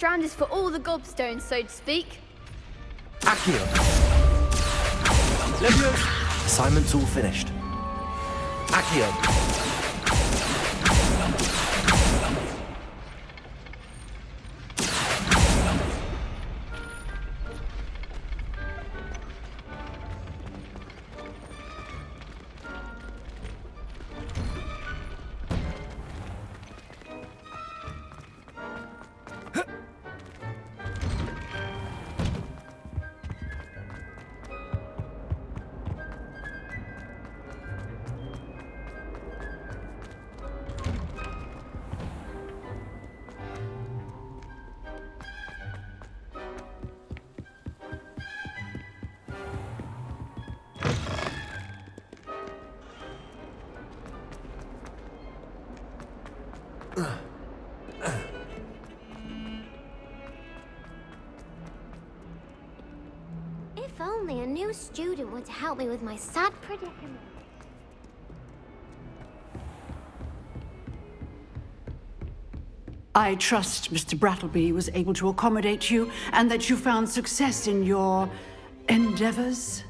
strand is for all the gobstones, so to speak. Accio. Leviosa. Assignment's all finished. Accio. If only a new student were to help me with my sad predicament. I trust Mr. Brattleby was able to accommodate you and that you found success in your endeavors.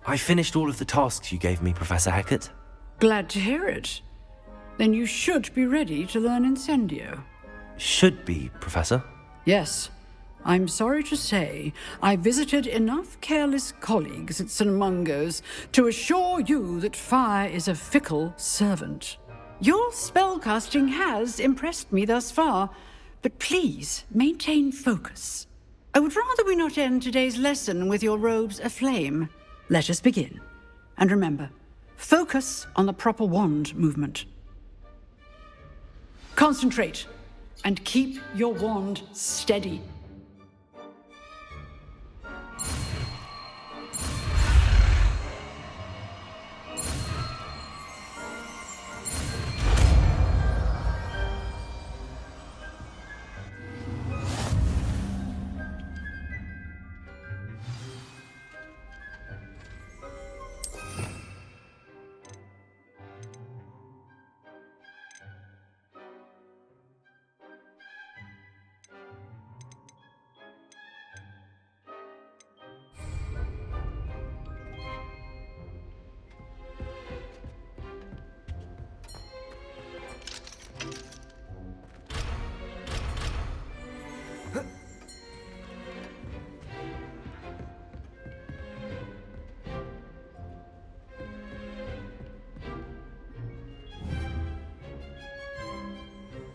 I finished all of the tasks you gave me, Professor Hecat. Glad to hear it. Then you should be ready to learn Incendio. Should be, Professor. Yes. I'm sorry to say, I visited enough careless colleagues at St. Mungo's to assure you that fire is a fickle servant. Your spellcasting has impressed me thus far, but please maintain focus. I would rather we not end today's lesson with your robes aflame. Let us begin. And remember, focus on the proper wand movement. Concentrate, and keep your wand steady.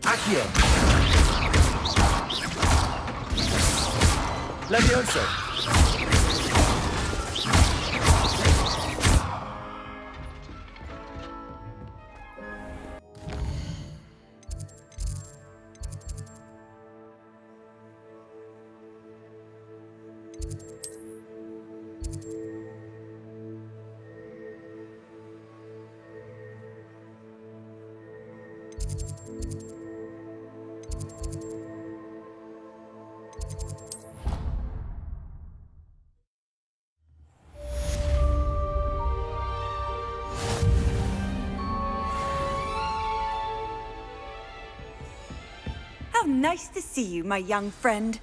Accio. Leviosa. How nice to see you, my young friend.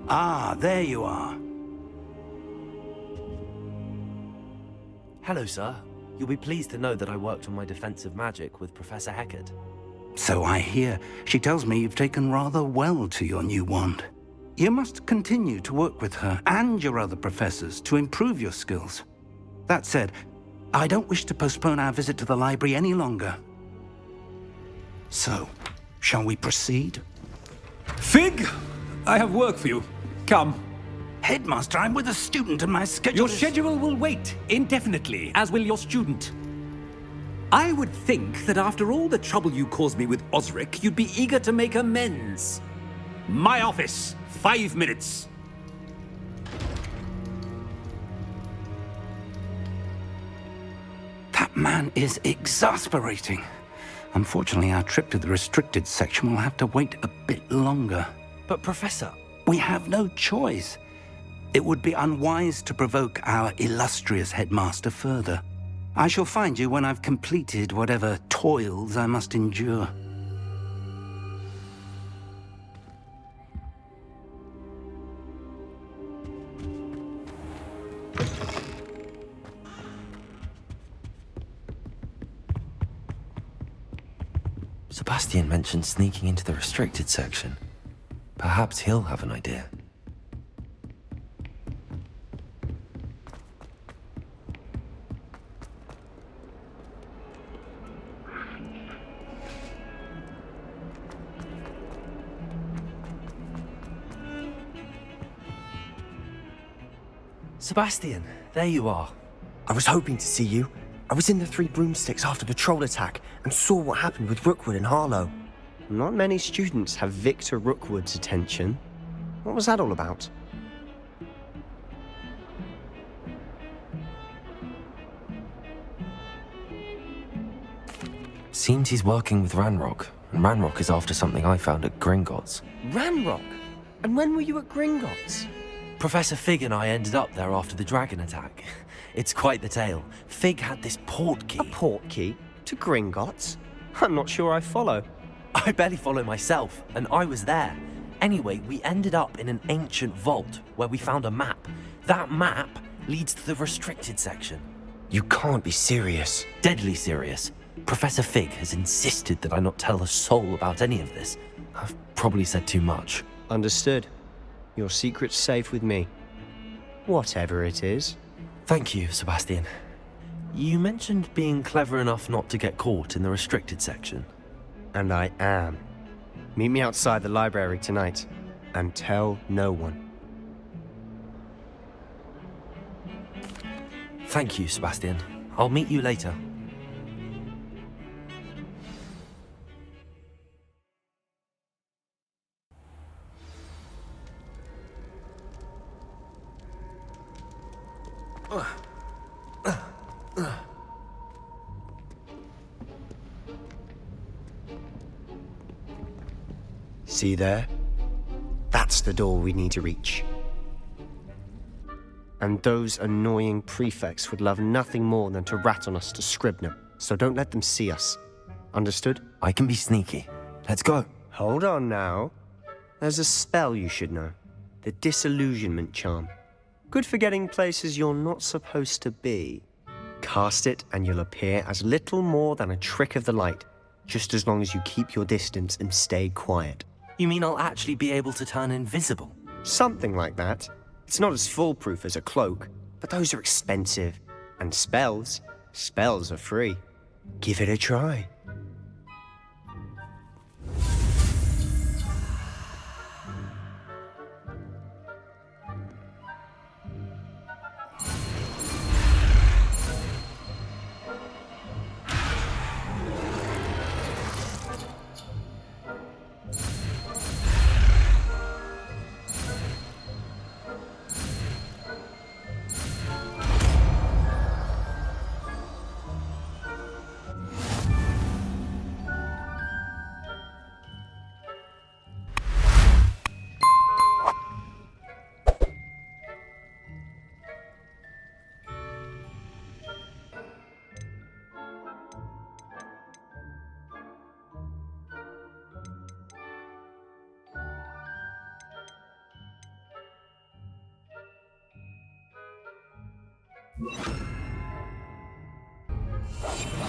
Ah, there you are. Hello, sir. You'll be pleased to know that I worked on my defensive magic with Professor Hecat. So I hear. She tells me you've taken rather well to your new wand. You must continue to work with her and your other professors to improve your skills. That said, I don't wish to postpone our visit to the library any longer. So, shall we proceed? Fig! I have work for you. Come. Headmaster, I'm with a student and my schedule Your schedule will wait indefinitely, as will your student. I would think that after all the trouble you caused me with Osric, you'd be eager to make amends. My office, 5 minutes. That man is exasperating. Unfortunately, our trip to the restricted section will have to wait a bit longer. But Professor... We have no choice. It would be unwise to provoke our illustrious headmaster further. I shall find you when I've completed whatever toils I must endure. Sebastian mentioned sneaking into the restricted section. Perhaps he'll have an idea. Sebastian, there you are. I was hoping to see you. I was in the Three Broomsticks after the troll attack and saw what happened with Rookwood and Harlow. Not many students have Victor Rookwood's attention. What was that all about? Seems he's working with Ranrock, and Ranrock is after something I found at Gringotts. Ranrock? And when were you at Gringotts? Professor Fig and I ended up there after the dragon attack. It's quite the tale. Fig had this port key. A port key? To Gringotts? I'm not sure I follow. I barely follow myself, and I was there. Anyway, we ended up in an ancient vault where we found a map. That map leads to the restricted section. You can't be serious. Deadly serious. Professor Fig has insisted that I not tell a soul about any of this. I've probably said too much. Understood. Your secret's safe with me. Whatever it is. Thank you, Sebastian. You mentioned being clever enough not to get caught in the restricted section. And I am. Meet me outside the library tonight, and tell no one. Thank you, Sebastian. I'll meet you later. See there? That's the door we need to reach. And those annoying prefects would love nothing more than to rat on us to Scribner, so don't let them see us. Understood? I can be sneaky. Let's go. Hold on now. There's a spell you should know. The Disillusionment Charm. Good for getting places you're not supposed to be. Cast it and you'll appear as little more than a trick of the light, just as long as you keep your distance and stay quiet. You mean I'll actually be able to turn invisible? Something like that. It's not as foolproof as a cloak, but those are expensive. And spells are free. Give it a try.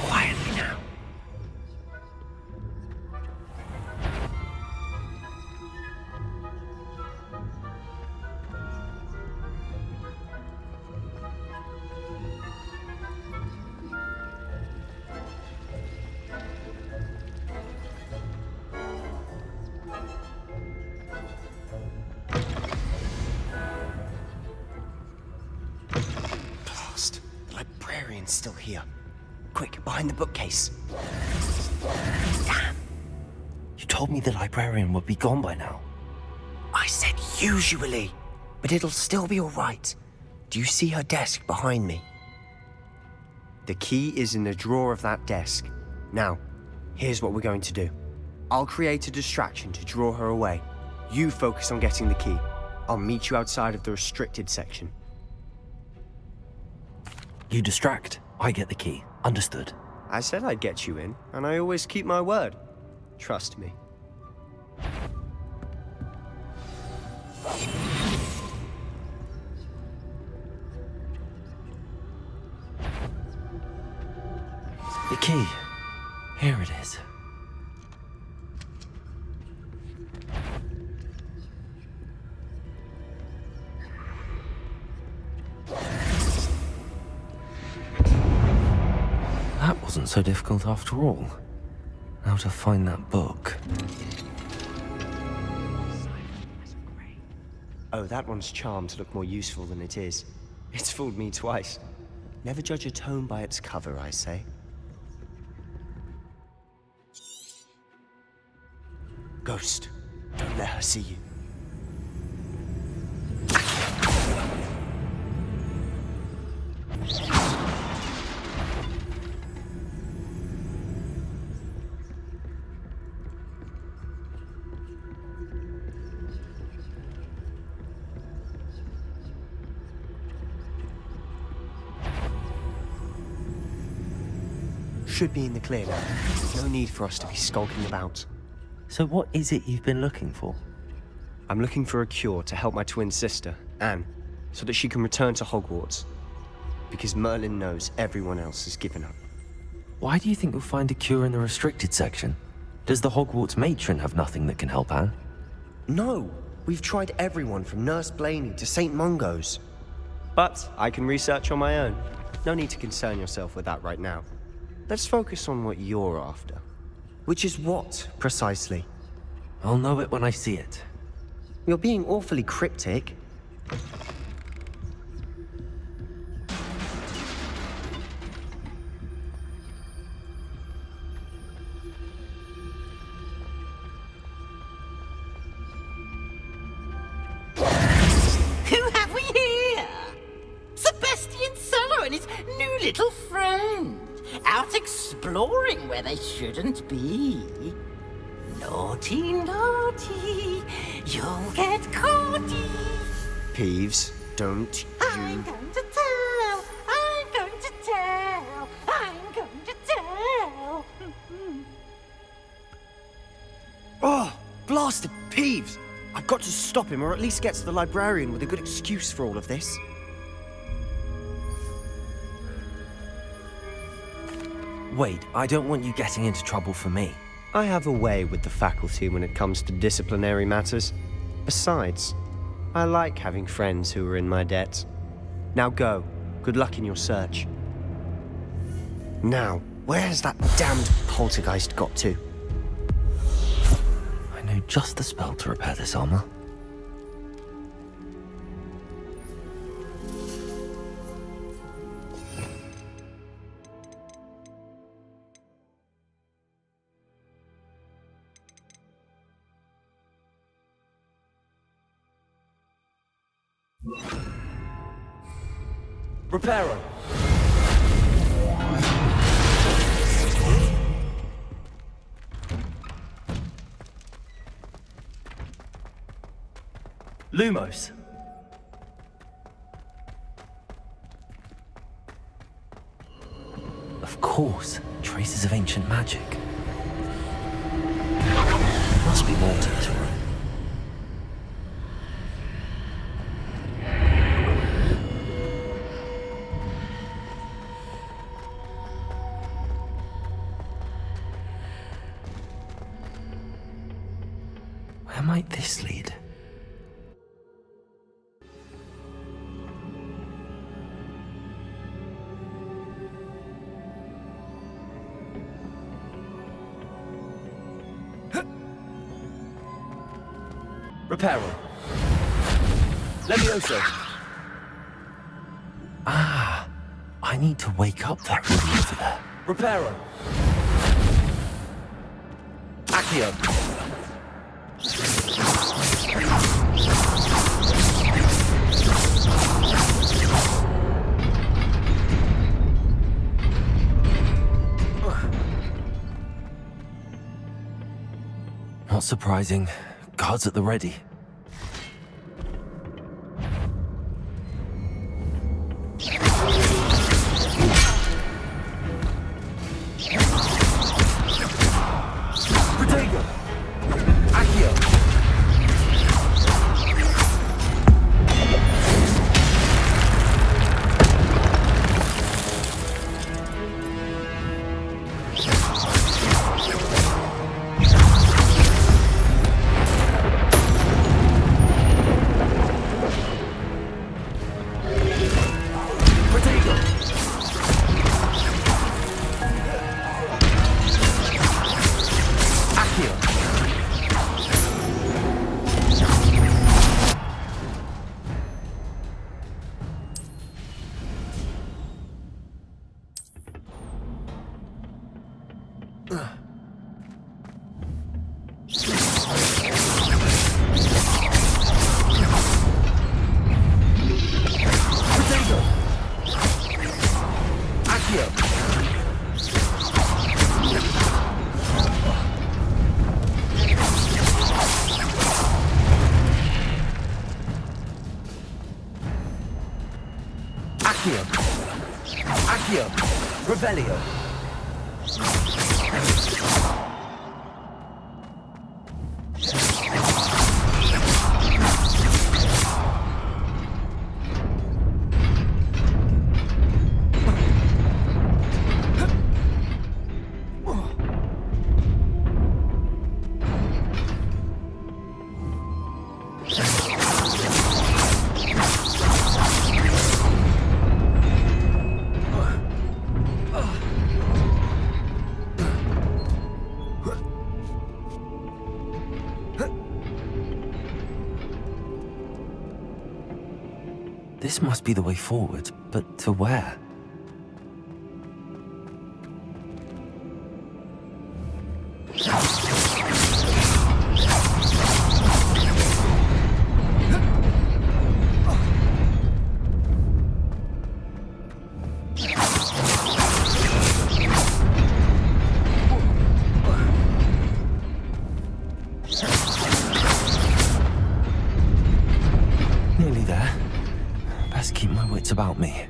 Quietly now. Blast. The librarian's still here. Quick, behind the bookcase. Damn. You told me the librarian would be gone by now. I said usually, but it'll still be all right. Do you see her desk behind me? The key is in the drawer of that desk. Now, Here's what we're going to do. I'll create a distraction to draw her away. You focus on getting the key. I'll meet you outside of the restricted section. You distract, I get the key. Understood. I said I'd get you in, and I always keep my word. Trust me. The key. Here it is. That wasn't so difficult after all. Now to find that book. Oh, that one's charmed to look more useful than it is. It's fooled me twice. Never judge a tome by its cover, I say. Ghost, don't let her see you. Should be in the clear now. No need for us to be skulking about. So what is it you've been looking for? I'm looking for a cure to help my twin sister, Anne, so that she can return to Hogwarts. Because Merlin knows everyone else has given up. Why do you think you'll find a cure in the restricted section? Does the Hogwarts matron have nothing that can help Anne? No! We've tried everyone from Nurse Blaney to St. Mungo's. But I can research on my own. No need to concern yourself with that right now. Let's focus on what you're after. Which is what, precisely? I'll know it when I see it. You're being awfully cryptic. Who have we here? Sebastian Sallow and his new little friend. Out exploring where they shouldn't be. Naughty, naughty, you'll get caughty. Peeves, don't I'm you... going to tell, I'm going to tell, I'm going to tell. Oh, blasted Peeves! I've got to stop him, or at least get to the librarian with a good excuse for all of this. Wait, I don't want you getting into trouble for me. I have a way with the faculty when it comes to disciplinary matters. Besides, I like having friends who are in my debt. Now go. Good luck in your search. Now, where's that damned poltergeist got to? I know just the spell to repair this armor. Reparo. Lumos. Of course, traces of ancient magic. There must be more to this room. Where might this lead? Reparo. Levioso. Ah, I need to wake up that room over there. Reparo. Accio. surprising. Guards at the ready. Protego! Accio! Accio! Revelio! This must be the way forward, but to where? Nearly there. Best keep my wits about me.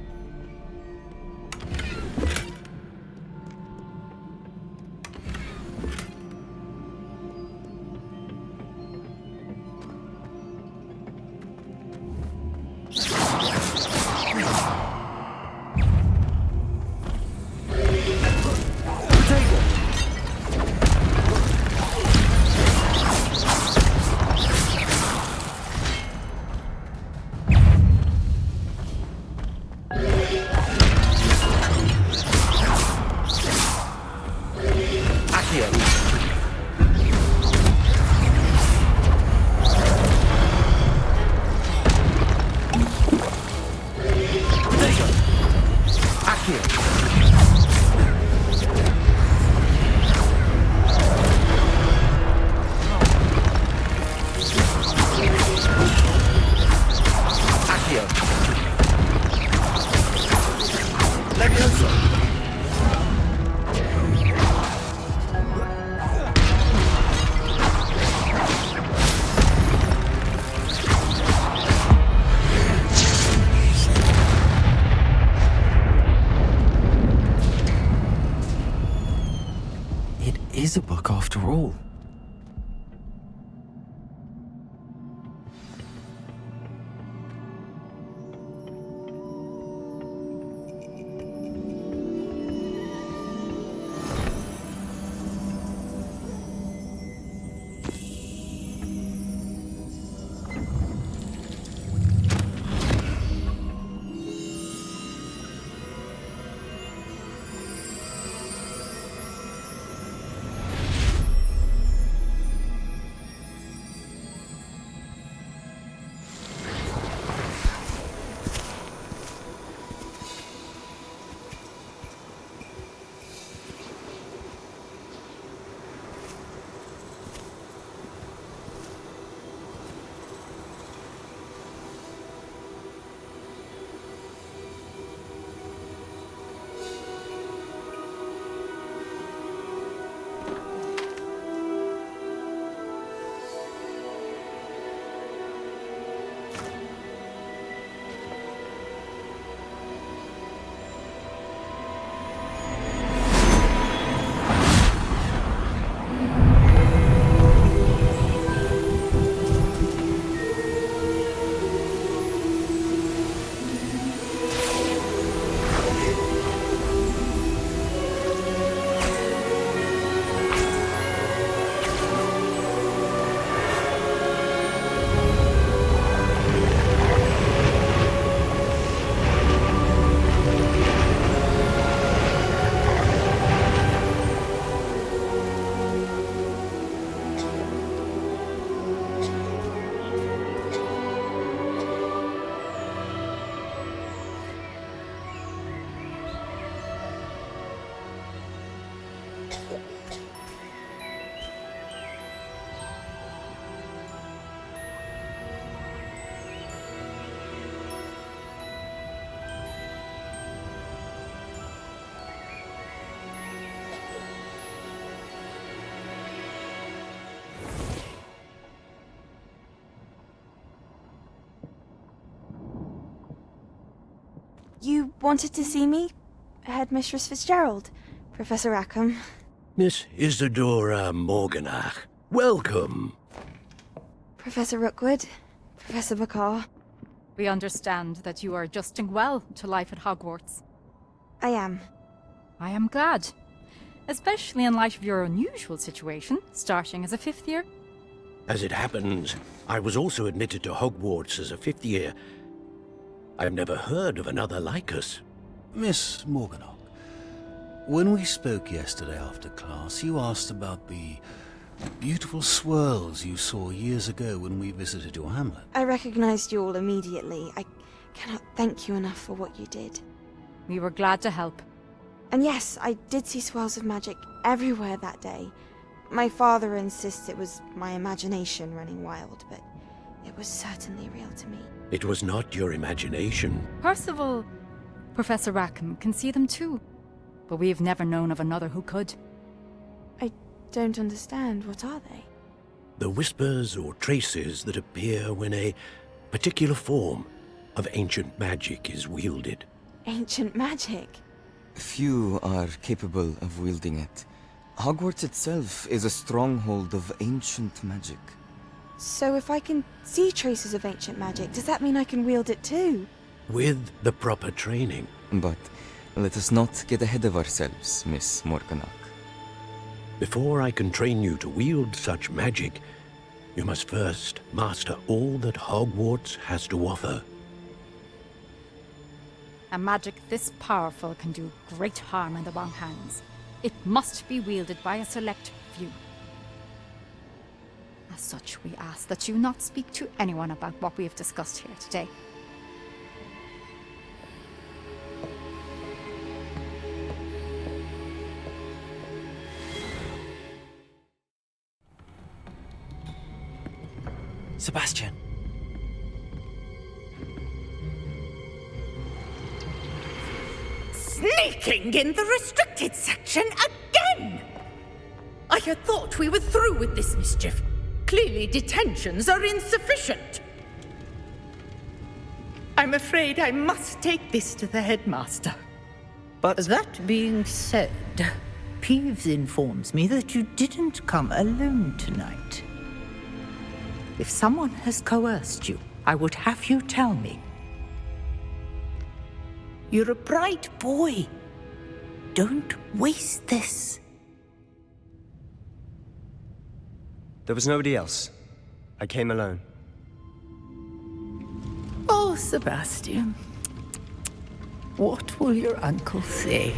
Is a book after all. You wanted to see me? Headmistress Fitzgerald, Professor Rackham. Miss Isadora Morganach, welcome. Professor Rookwood, Professor Bakar. We understand that you are adjusting well to life at Hogwarts. I am. I am glad. Especially in light of your unusual situation, starting as a 5th year. As it happens, I was also admitted to Hogwarts as a 5th year. I've never heard of another like us. Miss Morganach, when we spoke yesterday after class, you asked about the beautiful swirls you saw years ago when we visited your hamlet. I recognized you all immediately. I cannot thank you enough for what you did. We were glad to help. And yes, I did see swirls of magic everywhere that day. My father insists it was my imagination running wild, but it was certainly real to me. It was not your imagination. Percival, Professor Rackham can see them too. But we've never known of another who could. I don't understand. What are they? The whispers or traces that appear when a particular form of ancient magic is wielded. Ancient magic? Few are capable of wielding it. Hogwarts itself is a stronghold of ancient magic. So if I can see traces of ancient magic, does that mean I can wield it too? With the proper training. But let us not get ahead of ourselves, Miss Morganach. Before I can train you to wield such magic, you must first master all that Hogwarts has to offer. A magic this powerful can do great harm in the wrong hands. It must be wielded by a select few. As such, we ask that you not speak to anyone about what we have discussed here today. Sebastian. Sneaking in the restricted section again! I had thought we were through with this mischief. Clearly detentions are insufficient. I'm afraid I must take this to the headmaster. But that being said, Peeves informs me that you didn't come alone tonight. If someone has coerced you, I would have you tell me. You're a bright boy. Don't waste this. There was nobody else. I came alone. Oh, Sebastian. What will your uncle say?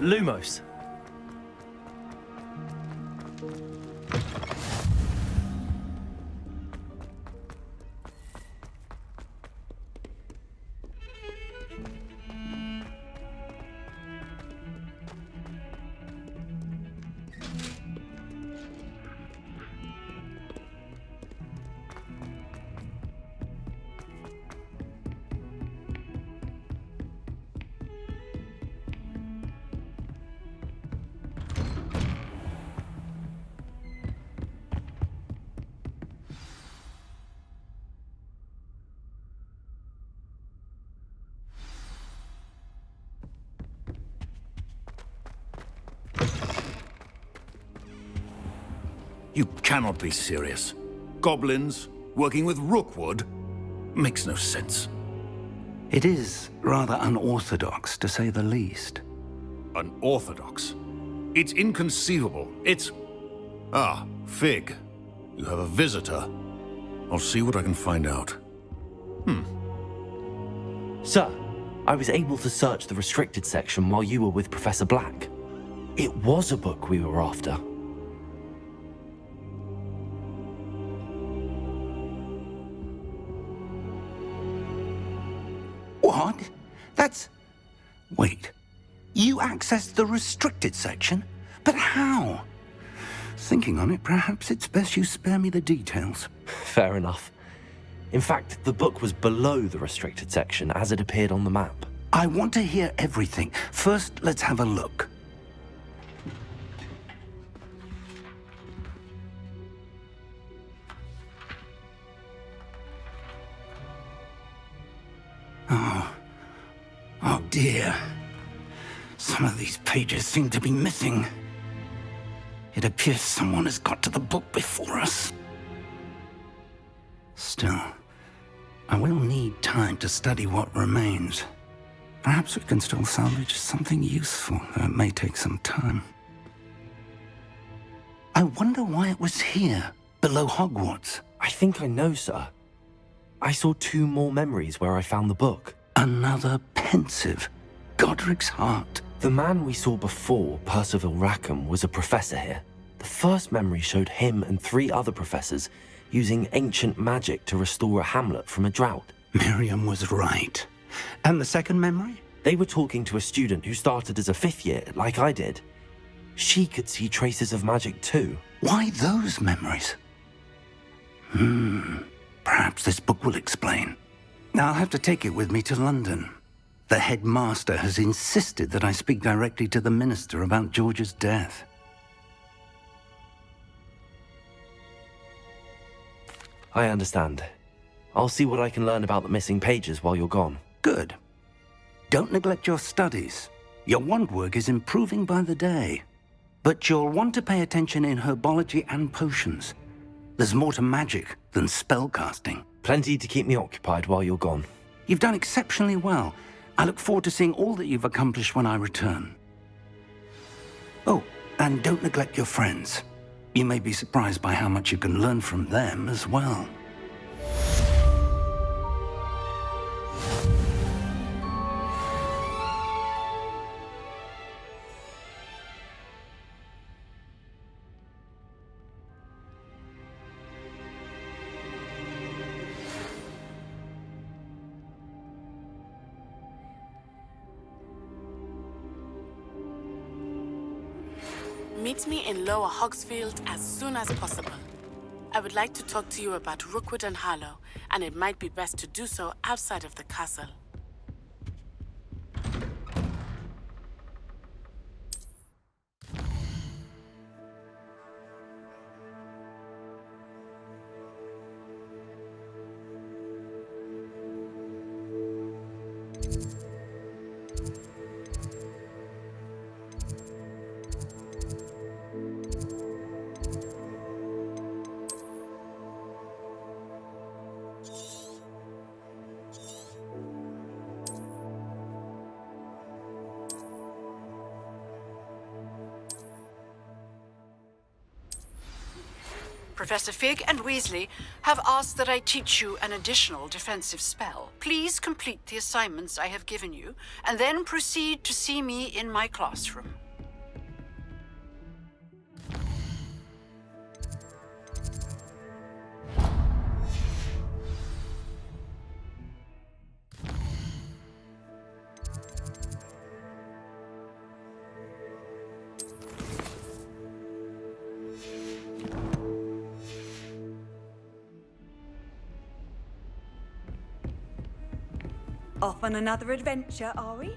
Lumos. You cannot be serious. Goblins working with Rookwood? Makes no sense. It is rather unorthodox, to say the least. Unorthodox? It's inconceivable. It's... Ah, Fig. You have a visitor. I'll see what I can find out. Sir, I was able to search the restricted section while you were with Professor Black. It was a book we were after. What? That's... Wait. You accessed the restricted section? But how? Thinking on it, perhaps it's best you spare me the details. Fair enough. In fact, the book was below the restricted section as it appeared on the map. I want to hear everything. First, let's have a look. Oh dear. Some of these pages seem to be missing. It appears someone has got to the book before us. Still, I will need time to study what remains. Perhaps we can still salvage something useful, though it may take some time. I wonder why it was here, below Hogwarts. I think I know, sir. I saw 2 more memories where I found the book. Another pensive. Godric's heart. The man we saw before, Percival Rackham, was a professor here. The first memory showed him and 3 other professors using ancient magic to restore a hamlet from a drought. Miriam was right. And the second memory? They were talking to a student who started as a 5th year, like I did. She could see traces of magic too. Why those memories? Perhaps this book will explain. I'll have to take it with me to London. The headmaster has insisted that I speak directly to the minister about George's death. I understand. I'll see what I can learn about the missing pages while you're gone. Good. Don't neglect your studies. Your wand work is improving by the day. But you'll want to pay attention in herbology and potions. There's more to magic than spellcasting. Plenty to keep me occupied while you're gone. You've done exceptionally well. I look forward to seeing all that you've accomplished when I return. Oh, and don't neglect your friends. You may be surprised by how much you can learn from them as well. Meet me in Lower Hogsfield as soon as possible. I would like to talk to you about Rookwood and Harlow, and it might be best to do so outside of the castle. Professor Fig and Weasley have asked that I teach you an additional defensive spell. Please complete the assignments I have given you, and then proceed to see me in my classroom. Off on another adventure, are we?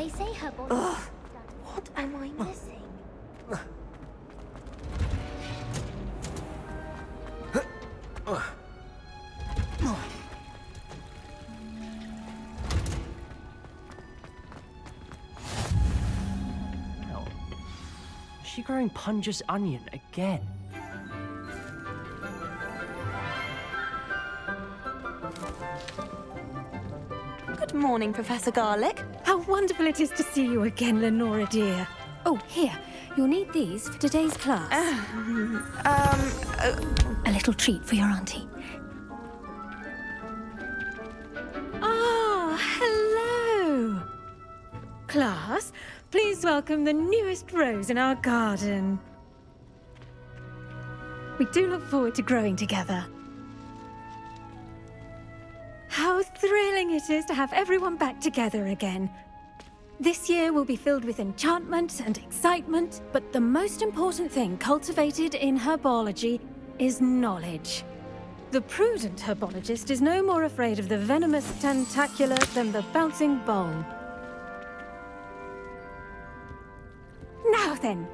They say her body... Ugh. What am I missing? Well, is she growing Punja's onion again? Good morning, Professor Garlick. How wonderful it is to see you again, Lenora dear. Oh, here. You'll need these for today's class. A little treat for your auntie. Ah, hello. Class, please welcome the newest rose in our garden. We do look forward to growing together. How thrilling it is to have everyone back together again. This year will be filled with enchantment and excitement, but the most important thing cultivated in herbology is knowledge. The prudent herbologist is no more afraid of the venomous tentacula than the bouncing bulb. Now then,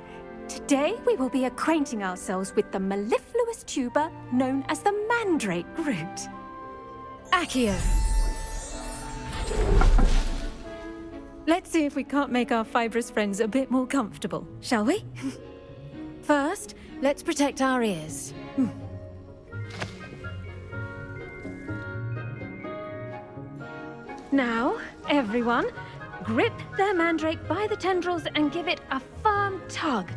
today we will be acquainting ourselves with the mellifluous tuber known as the mandrake root. Accio. Let's see if we can't make our fibrous friends a bit more comfortable, shall we? First, let's protect our ears. Now, everyone, grip their mandrake by the tendrils and give it a firm tug.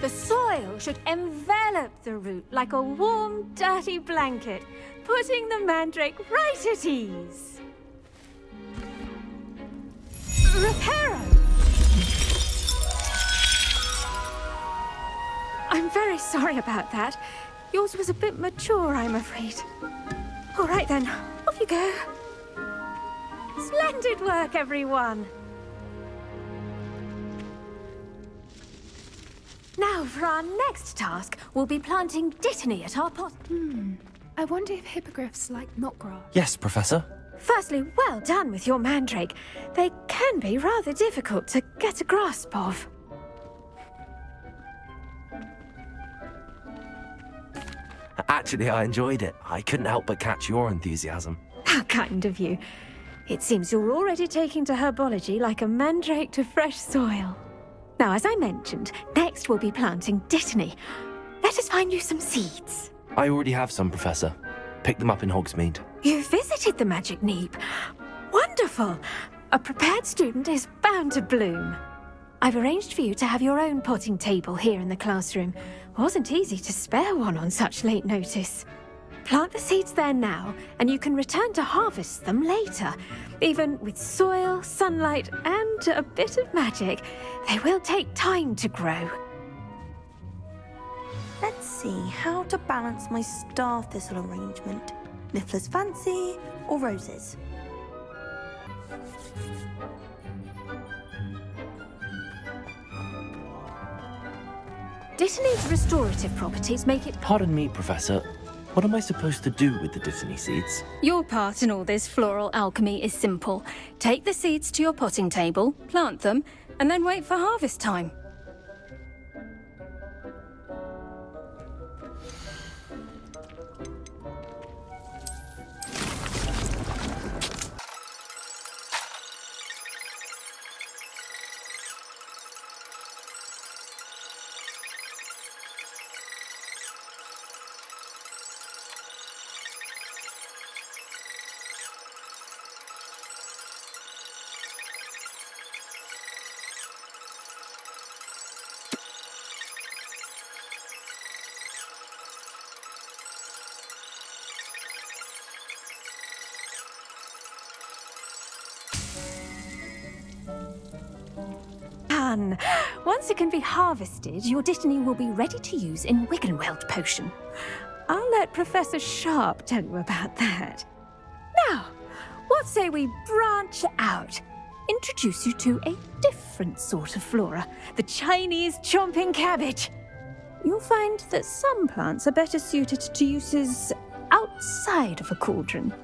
The soil should envelop the root like a warm, dirty blanket, putting the mandrake right at ease. Reparo! I'm very sorry about that. Yours was a bit mature, I'm afraid. All right then, off you go. Splendid work, everyone. Now, for our next task, we'll be planting dittany at our pot. I wonder if hippogriffs like knotgrass. Yes, Professor. Firstly, well done with your mandrake. They can be rather difficult to get a grasp of. Actually, I enjoyed it. I couldn't help but catch your enthusiasm. How kind of you. It seems you're already taking to herbology like a mandrake to fresh soil. Now, as I mentioned, next we'll be planting dittany. Let us find you some seeds. I already have some, Professor. Picked them up in Hogsmeade. You visited the Magic Neep. Wonderful! A prepared student is bound to bloom. I've arranged for you to have your own potting table here in the classroom. Wasn't easy to spare one on such late notice. Plant the seeds there now, and you can return to harvest them later. Even with soil, sunlight, and a bit of magic, they will take time to grow. Let's see how to balance my star thistle arrangement. Niffler's fancy or roses? Dittany's restorative properties make it... Pardon me, Professor. What am I supposed to do with the dittany seeds? Your part in all this floral alchemy is simple. Take the seeds to your potting table, plant them, and then wait for harvest time. fun. Once it can be harvested, your Dittany will be ready to use in Wiggenweld potion. I'll let Professor Sharp tell you about that. Now, what say we branch out? Introduce you to a different sort of flora, the Chinese chomping cabbage. You'll find that some plants are better suited to uses outside of a cauldron.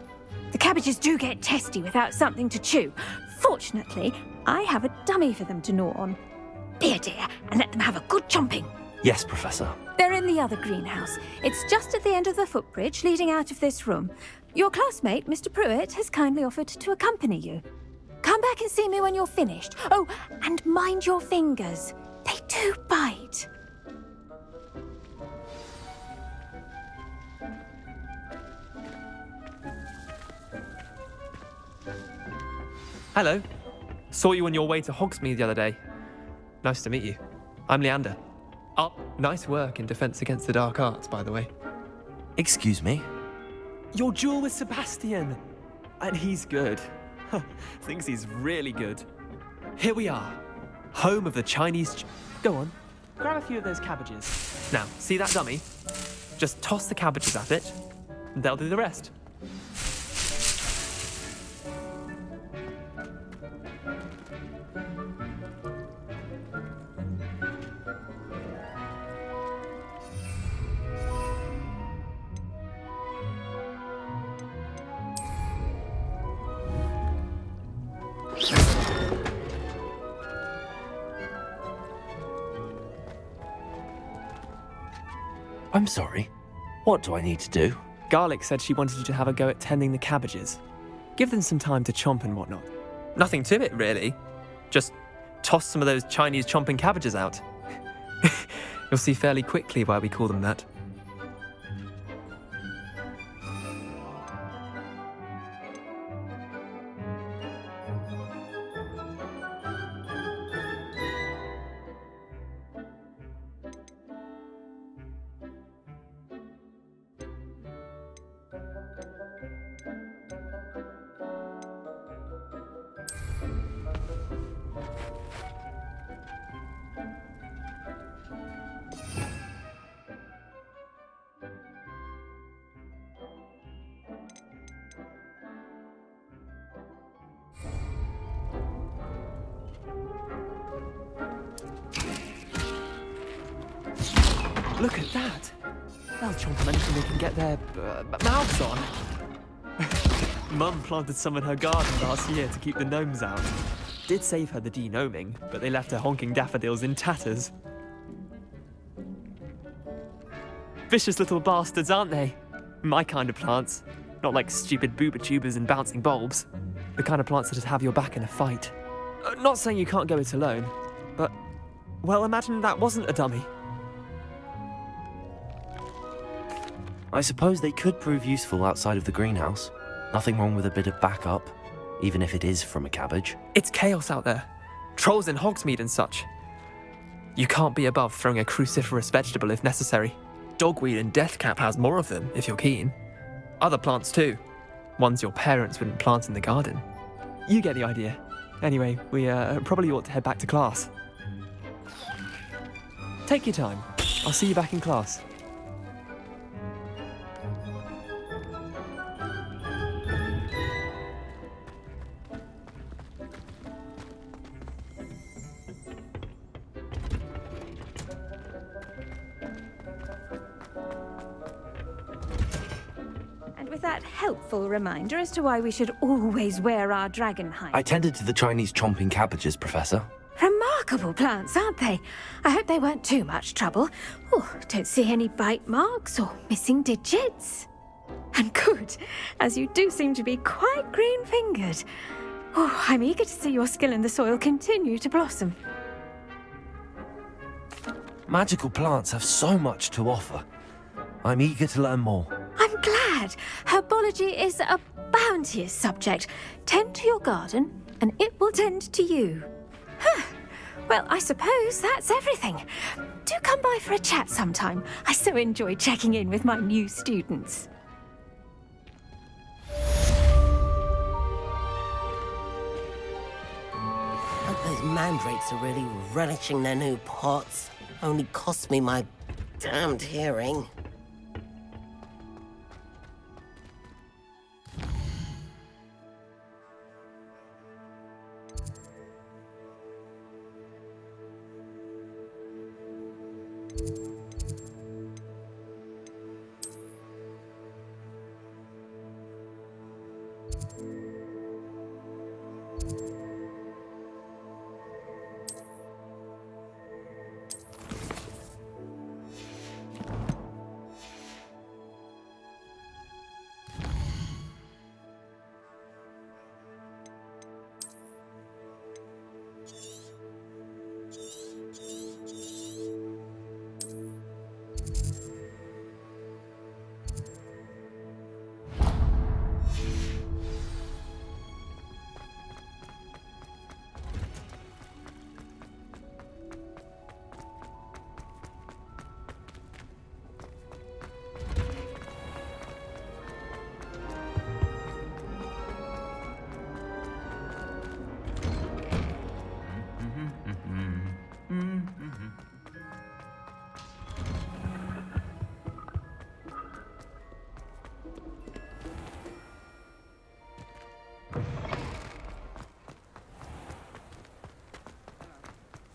The cabbages do get testy without something to chew. Fortunately, I have a dummy for them to gnaw on. Be a dear and let them have a good chomping. Yes, Professor. They're in the other greenhouse. It's just at the end of the footbridge leading out of this room. Your classmate, Mr. Pruitt, has kindly offered to accompany you. Come back and see me when you're finished. Oh, and mind your fingers. They do bite. Hello. Saw you on your way to Hogsmeade the other day. Nice to meet you. I'm Leander. Oh, nice work in Defense Against the Dark Arts, by the way. Excuse me? Your duel with Sebastian! And he's good. Thinks he's really good. Here we are. Home of the Chinese... Go on. Grab a few of those cabbages. Now, see that dummy? Just toss the cabbages at it, and they'll do the rest. I'm sorry. What do I need to do? Garlic said she wanted you to have a go at tending the cabbages. Give them some time to chomp and whatnot. Nothing to it, really. Just toss some of those Chinese chomping cabbages out. You'll see fairly quickly why we call them that. Look at that! They'll chomp on anything they can get their mouths on. Mum planted some in her garden last year to keep the gnomes out. Did save her the de-gnoming, but they left her honking daffodils in tatters. Vicious little bastards, aren't they? My kind of plants. Not like stupid booba tubers and bouncing bulbs. The kind of plants that just have your back in a fight. Not saying you can't go it alone, but... well, imagine that wasn't a dummy. I suppose they could prove useful outside of the greenhouse. Nothing wrong with a bit of backup, even if it is from a cabbage. It's chaos out there. Trolls in Hogsmeade and such. You can't be above throwing a cruciferous vegetable if necessary. Dogweed and deathcap has more of them, if you're keen. Other plants too. Ones your parents wouldn't plant in the garden. You get the idea. Anyway, we probably ought to head back to class. Take your time. I'll see you back in class. Helpful reminder as to why we should always wear our dragon hide. I tended to the Chinese chomping cabbages, Professor. Remarkable plants, aren't they? I hope they weren't too much trouble. Oh, don't see any bite marks or missing digits. And good, as you do seem to be quite green-fingered. Oh, I'm eager to see your skill in the soil continue to blossom. Magical plants have so much to offer. I'm eager to learn more. I'm glad. Herbology is a bounteous subject. Tend to your garden, and it will tend to you. Huh. Well, I suppose that's everything. Do come by for a chat sometime. I so enjoy checking in with my new students. Those mandrakes are really relishing their new pots. Only cost me my damned hearing.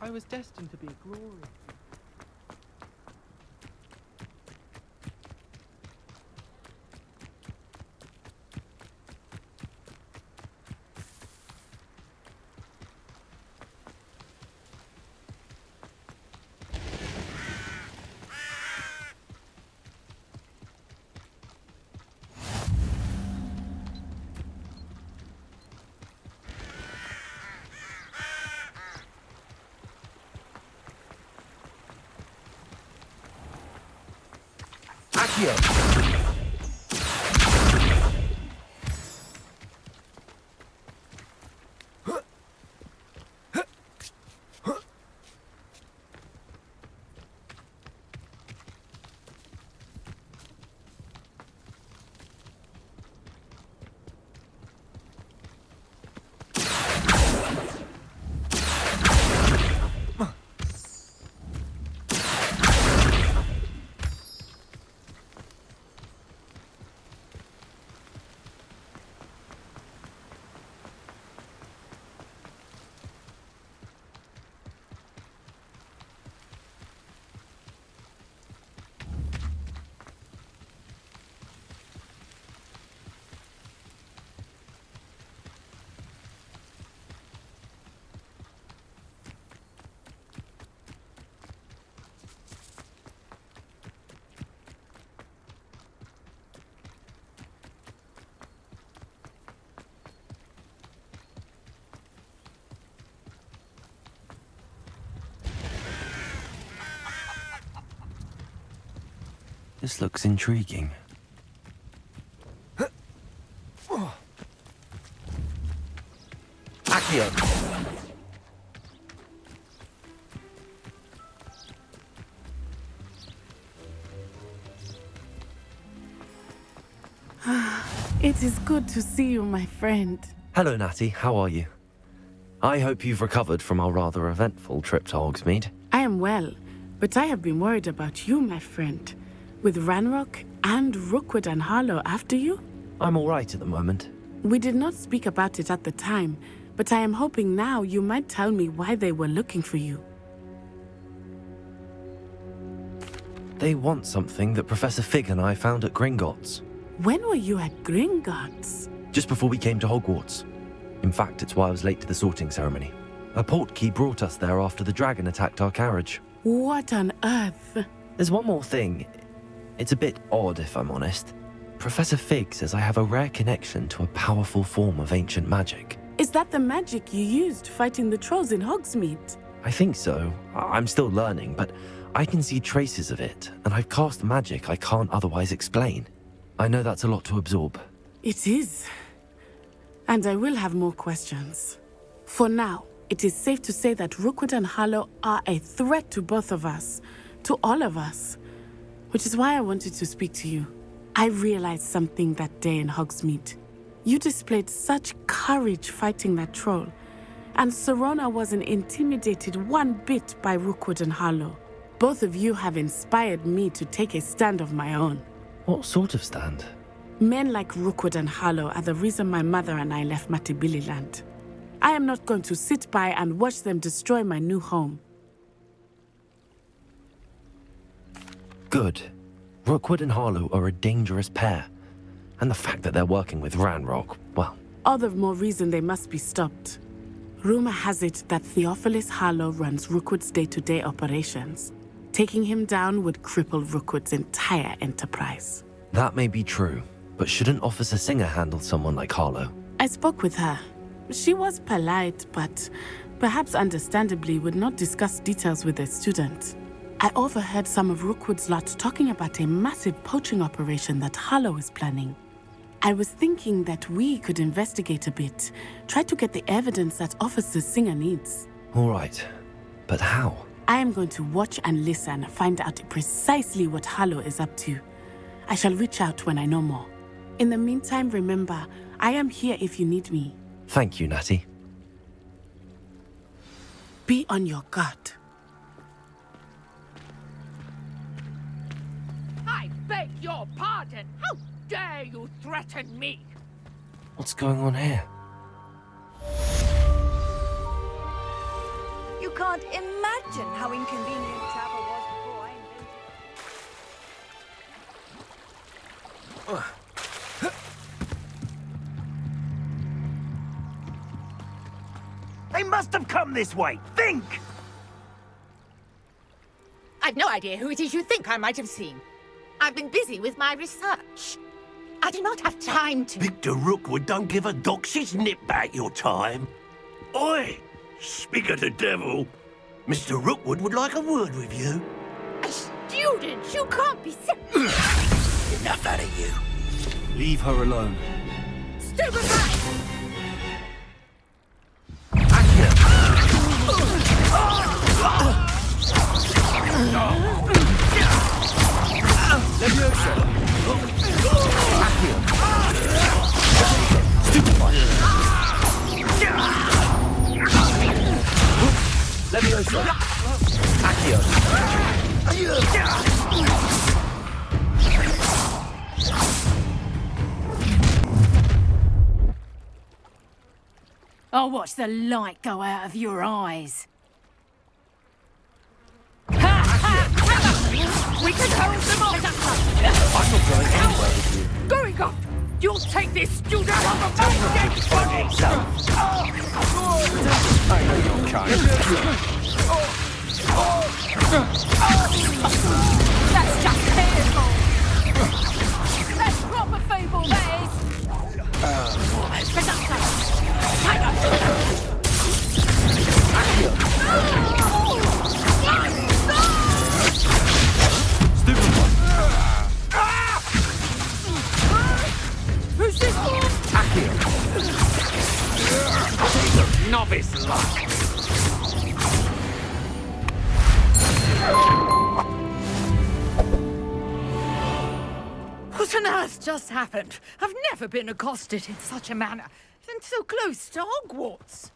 I was destined to be a glory. This looks intriguing. Accio! It is good to see you, my friend. Hello, Natty. How are you? I hope you've recovered from our rather eventful trip to Hogsmeade. I am well, but I have been worried about you, my friend. With Ranrock and Rookwood and Harlow after you? I'm all right at the moment. We did not speak about it at the time, but I am hoping now you might tell me why they were looking for you. They want something that Professor Fig and I found at Gringotts. When were you at Gringotts? Just before we came to Hogwarts. In fact, it's why I was late to the sorting ceremony. A portkey brought us there after the dragon attacked our carriage. What on earth? There's one more thing. It's a bit odd, if I'm honest. Professor Fig says I have a rare connection to a powerful form of ancient magic. Is that the magic you used fighting the trolls in Hogsmeade? I think so. I'm still learning, but I can see traces of it, and I've cast magic I can't otherwise explain. I know that's a lot to absorb. It is. And I will have more questions. For now, it is safe to say that Rookwood and Harlow are a threat to both of us, to all of us. Which is why I wanted to speak to you. I realized something that day in Hogsmeade. You displayed such courage fighting that troll, And Serona wasn't intimidated one bit by Rookwood and Harlow. Both of you have inspired me to take a stand of my own. What sort of stand? Men like Rookwood and Harlow are the reason my mother and I left Matibili-land. I am not going to sit by and watch them destroy my new home. Good. Rookwood and Harlow are a dangerous pair. And the fact that they're working with Ranrock, well... All the more reason they must be stopped. Rumor has it that Theophilus Harlow runs Rookwood's day-to-day operations. Taking him down would cripple Rookwood's entire enterprise. That may be true, but shouldn't Officer Singer handle someone like Harlow? I spoke with her. She was polite, but perhaps understandably would not discuss details with a student. I overheard some of Rookwood's lot talking about a massive poaching operation that Harlow is planning. I was thinking that we could investigate a bit, try to get the evidence that Officer Singer needs. All right, but how? I am going to watch and listen, find out precisely what Harlow is up to. I shall reach out when I know more. In the meantime, remember, I am here if you need me. Thank you, Natty. Be on your guard. I beg your pardon. How dare you threaten me? What's going on here? You can't imagine how inconvenient travel was before I invented it. They must have come this way. Think! I've no idea who it is you think I might have seen. I've been busy with my research. I do not have time to... Victor Rookwood don't give a doxy's nip back your time. Oi! Speak of the devil. Mr. Rookwood would like a word with you. A student? You can't be Enough out of you. Leave her alone. Stupid right! Leviosa! Leviosa! Accio! I'll watch the light go out of your eyes. We can hold them off! I'm not going anywhere with you. Going off! You'll take this student off of my dead body! I know your kind. That's just painful! That's proper fable, that is! Stupid one. Who's this for? Accio. Novice luck. What on earth just happened? I've never been accosted in such a manner, and so close to Hogwarts.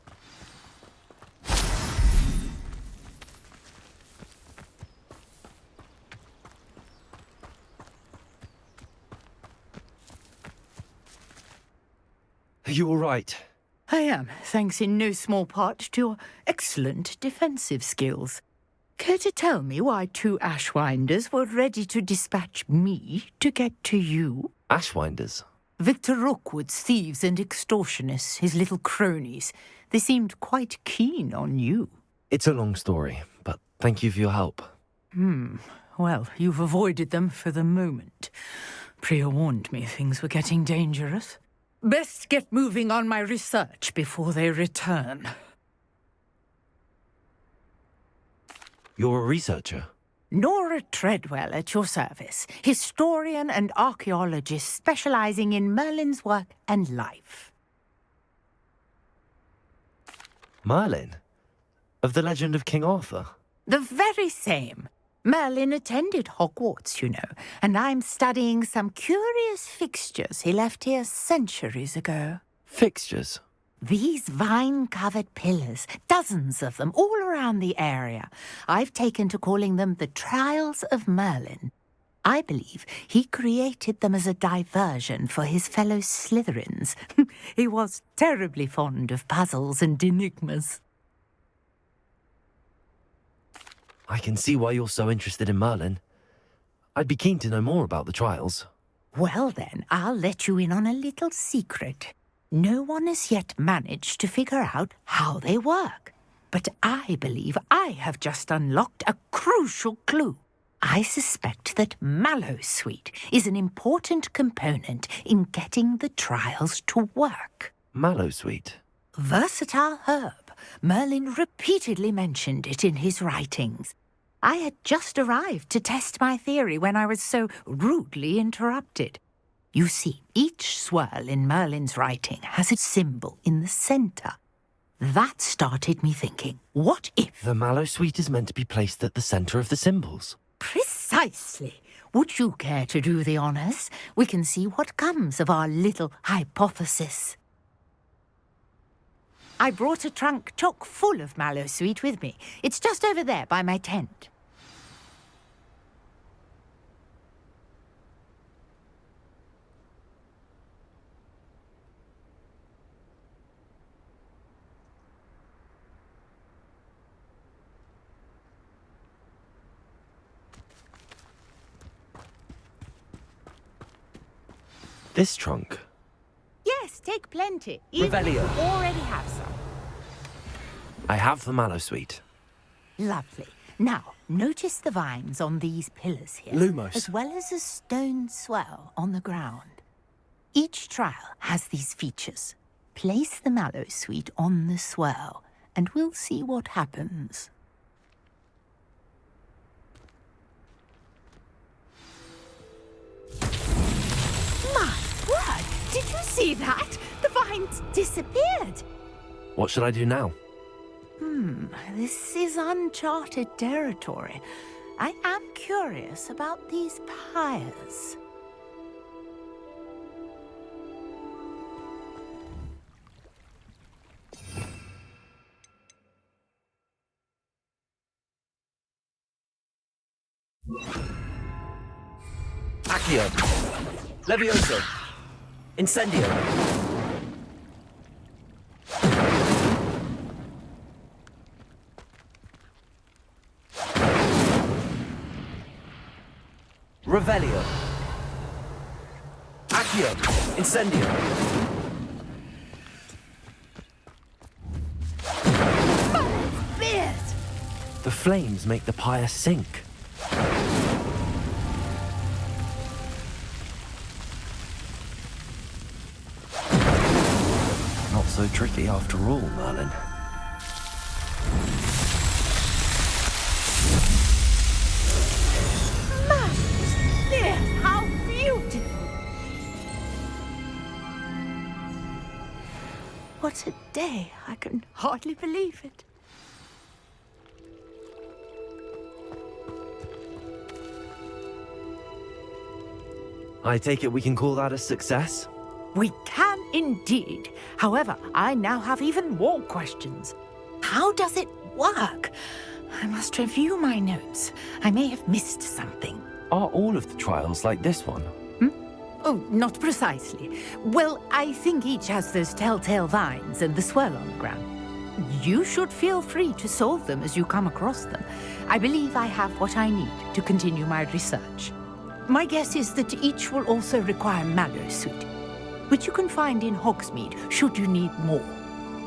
Are you all right? I am, thanks in no small part to your excellent defensive skills. Care to tell me why two Ashwinders were ready to dispatch me to get to you? Ashwinders? Victor Rookwood's thieves and extortionists, his little cronies. They seemed quite keen on you. It's a long story, but thank you for your help. Well, you've avoided them for the moment. Priya warned me things were getting dangerous. Best get moving on my research before they return. You're a researcher? Nora Treadwell at your service, historian and archaeologist specializing in Merlin's work and life. Merlin? Of the legend of King Arthur? The very same. Merlin attended Hogwarts, you know, and I'm studying some curious fixtures he left here centuries ago. Fixtures? These vine-covered pillars, dozens of them, all around the area. I've taken to calling them the Trials of Merlin. I believe he created them as a diversion for his fellow Slytherins. He was terribly fond of puzzles and enigmas. I can see why you're so interested in Merlin. I'd be keen to know more about the trials. Well then, I'll let you in on a little secret. No one has yet managed to figure out how they work. But I believe I have just unlocked a crucial clue. I suspect that Mallowsweet is an important component in getting the trials to work. Mallowsweet? Versatile herb. Merlin repeatedly mentioned it in his writings. I had just arrived to test my theory when I was so rudely interrupted. You see, each swirl in Merlin's writing has a symbol in the centre. That started me thinking, what if... The Mallowsweet is meant to be placed at the centre of the symbols. Precisely. Would you care to do the honours? We can see what comes of our little hypothesis. I brought a trunk chock full of Mallowsweet with me. It's just over there by my tent. This trunk? Yes, take plenty. Even if you Revelio. already have some. I have the Mallowsweet. Lovely. Now, notice the vines on these pillars here. Lumos. As well as a stone swell on the ground. Each trial has these features. Place the Mallowsweet on the swell, and we'll see what happens. My word! Did you see that? The vines disappeared. What should I do now? This is uncharted territory. I am curious about these pyres. Accio! Levioso! Incendio! Revelio! Accio! Incendio! The flames make the pyre sink. Not so tricky after all, Merlin. How beautiful! What a day! I can hardly believe it. I take it we can call that a success? We can indeed. However, I now have even more questions. How does it work? I must review my notes. I may have missed something. Are all of the trials like this one? Oh, not precisely. Well, I think each has those telltale vines and the swirl on the ground. You should feel free to solve them as you come across them. I believe I have what I need to continue my research. My guess is that each will also require Mallowsweet, which you can find in Hogsmeade should you need more.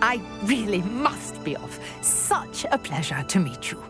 I really must be off. Such a pleasure to meet you.